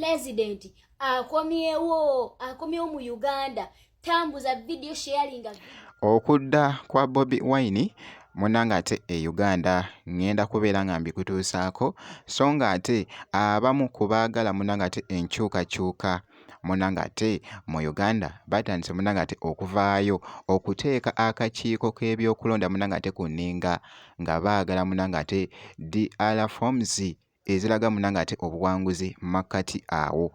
President akomyewo mu Uganda tambuza video sharing. Okudda kwa Bobi Wine munanga ate Uganda ngenda kubeera nga mbikutuusaako so nga ate abamu kubaagala munanga ate enkyukakyuka munanga ate mu Uganda batandise munanga ate okuvaayo okuteeka akakiiko k'ebyokulonda munanga ate ku nninga nga baagala munanga ate DR forms eziraga munanga ate obuwanguzi makkati awo.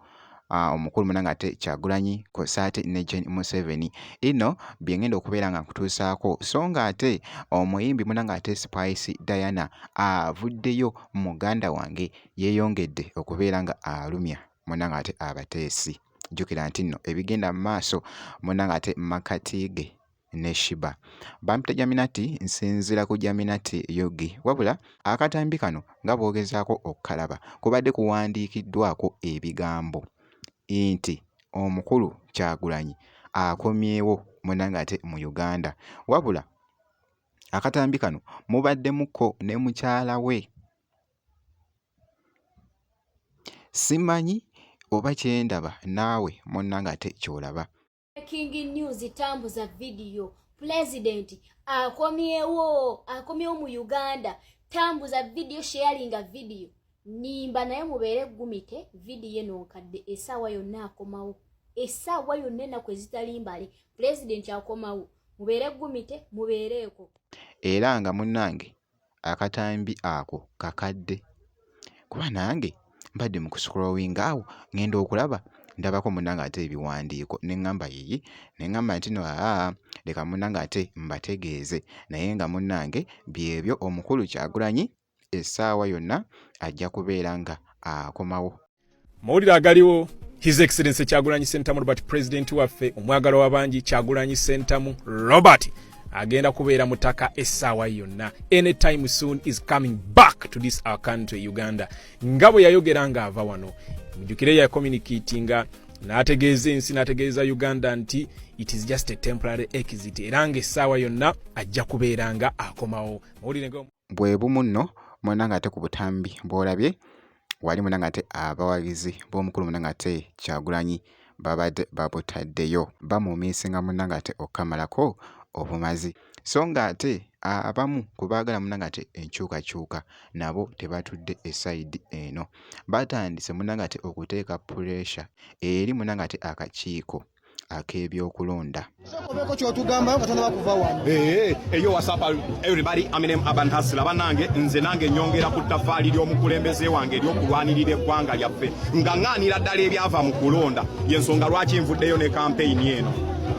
Omukulu munanga ate Kyagulanyi Kosaate ne Jane Museveni ino byengenda okubeera nga nkutuusaako so nga ate omuyimbi munanga ate Spice Diana avuddeyo muganda wange yeeyongedde okubeera nga alumya munanga ate abateesi. Jjukira nti nno ebigenda mu maaso munanga ate Makatiige ne Shiba bampita Jaminati nsinzira ku Jaminati Yogi wabula akatambi kano nga boogezaako okukalaba kubadde kuwandiikiddwako ebigambo nti omukulu Kyagulanyi akomyewo munanga ate mu Uganda wabula akatambi kano mubaddemuko ne mukyala we. Simanyi oba kyendaba naawe munanga ate kyolaba. Breaking news tambuza video. President akomyewo mu Uganda tambuza video sharing video. Nimba naye mubeere gumite video eno nkadde essaawa yonna akomawo. Essaawa yonna ennaku ezitali mbale President akomawo. Mubeere gumite mubeereeko. Era nga munnange akatambi ako kakadde kuba nange mbadde mu kuscrollinga awo ngenda okulaba ndabako munanga ate ebiwandiiko neŋŋamba yiyi neŋŋamba nti no leka munanga ate mbategeeze naye nga munnange byebyo omukulu Kyagulanyi essaawa yonna ajja kubeera nga akomawo. Mawulire agaliwo His Excellency Kyagulanyi Ssentamu Robert President waffe omwagalo w'abangi Kyagulanyi Ssentamu Robert agenda kubeera mutaka essaawa yonna. Anytime soon is coming back to this our country Uganda. Nga bwe yayogera nga ava wano mujjukire ya communicatinga n'ategeeza ensi n'ategeeza Uganda nti it is just a temporary exit era nga essaawa yonna ajja kubeera nga akomawo. Bwe bumu nno munanga ate ku butambi bw'olabye wali munanga ate abawagizi b'omukulu munanga ate Kyagulanyi babadde babutaddeyo bamumiisinga munanga ate okukamalako obumazi so nga ate abamu kubaagala munanga ate enkyukakyuka nabo tebatudde esayidi eno batandise munanga ate okuteeka pressure eri munanga ate akakiiko ak'ebyokulonda. Eyo WhatsApp everybody Aminem Aban Hustler banange nze nange nyongera ku ttafaali ly'omukulembeze wange ery'okulwanirira eggwanga lyaffe nga ŋŋaanira ddala ebyava mu kulonda y'ensonga lwaki nvuddeyo ne campaign eno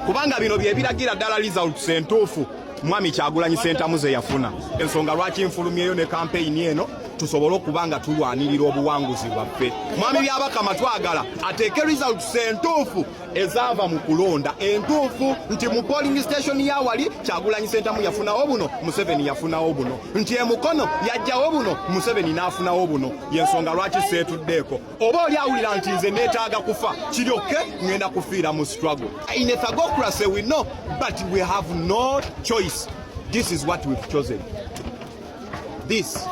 kubanga bino bye biragira ddala results entuufu mwami Kyagulanyi Ssentamu ze yafuna ensonga lwaki nfulumyeyo ne campaign eno tusobole okubanga tulwanirira obuwanguzi bwaffe. Mwami byabakama twagala ateeke results entuufu ezaava mu kulonda entuufu nti mu polling station yawali Kyagulanyi Ssentamu yafunawo buno Museveni yafunawo buno nti emukono yajjawo buno Museveni n'afunawo buno y'ensonga lwaki seetuddeeko oba oli awulira nti nze neetaaga kufa kiryoke ngenda kufiira mu struggle. In a thagocracy we know but we have no choice. This is what we've chosen. This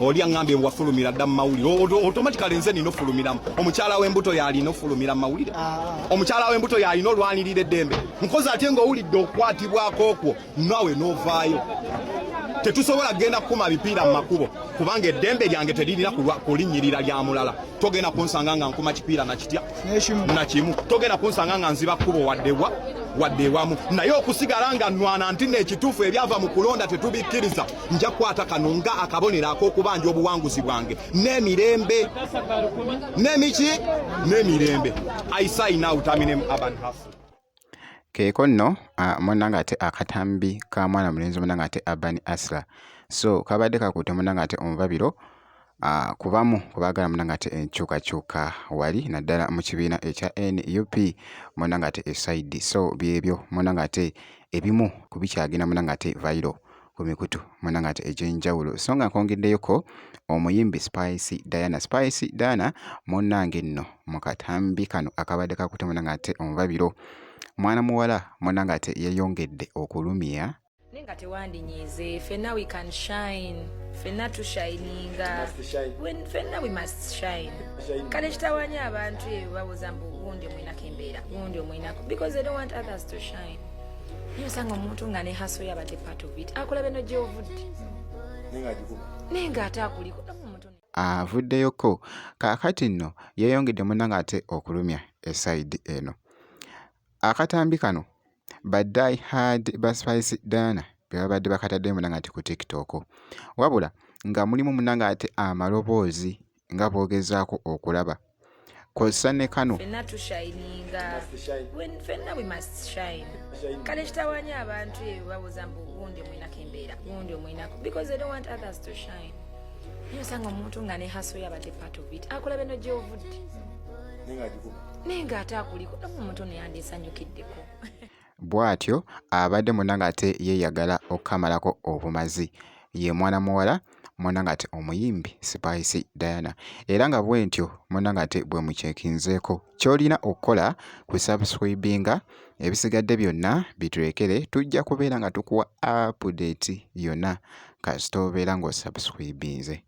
oli angambye wafulumira dda mawulire automatically nze nino fulumiramu omukyala w'embuto yalina ofulumira mawulire omukyala w'embuto yalina olwanirira eddembe nkozi ate ng'owulidde okukwatibwako okwo nawe n'ovaayo tetusobola kugenda kukuma bipiira mu makubo kubanga eddembe lyange teririna kulinnyirira lya mulala. Togenda kunsanga nga nkuma kipiira nakitya nakimu togenda kunsanga nga nziba kkubo wadde ewamu naye okusigala nga nnwana nti n'ekituufu ebyava mu kulonda tetubikkiriza nja kukwata kano nga akabonero ak'okubanja obuwanguzi bwange n'emirembe n'emiki n'emirembe. I sign out Aminem Aban Hustler. Keeko nno munanga ate akatambi ka mwana mulenzi munanga ate Aban Hustler so kabadde kakutte munanga ate omubabiro kubamu kubaagala munanga ate enkyukakyuka wali naddala mu kibiina ekya NUP munanga ate esaidi so byebyo munanga ate ebimu kubikyagenda munanga ate viral ku mikutu munanga ate egy'enjawulo so nga nkongeddeyoko omuyimbi Spice Diana munnange nno mu katambi kano akabadde kakutte munanga ate omubabiro mwana muwala munanga ate yeeyongedde okulumya Nenga tewandinyize fenna we can shine ffenna tushininga ffenna we must shine kale kitawanya abantu ebyo babuuza mbu gundi omwinako embeera gundi omwinako because they don't want others to shine naye osanga omuntu nga ne haso yabadde part of it akulaba eno gy'ovudde naye ng'ate akuliko avuddeyoko kaakati nno yeeyongedde munna ng'ate okulumya esayidi eno. Akatambi kano badde had ba Spice Diana be babadde bakatadde munna ng'ate ku TikTok wabula nga mulimu munna ng'ate amaloboozi nga boogezaako okulaba kw'ossa ne kano ffenna tushininga ffenna we must shine kale kitawanya abantu ebyo babuuza mbu gundi omwinako embeera gundi omwinako because they don't want others to shine naye osanga omuntu nga ne haso yabadde part of it akulaba eno gy'ovudde naye ng'ate akuliko namu omuntu neyandiesanyukiddeko bw'atyo abadde munna ng'ate yeeyagala okukamalako obumazi ye mwana muwala munna ng'ate omuyimbi Spice Diana era nga bwe ntyo munna ng'ate bwe mukyekinzeeko ky'olina okukola ku subscribinga ebisigadde byonna biturekere tujja kubeera nga tukuwa update yonna kasita obeera ng'osubscribinze.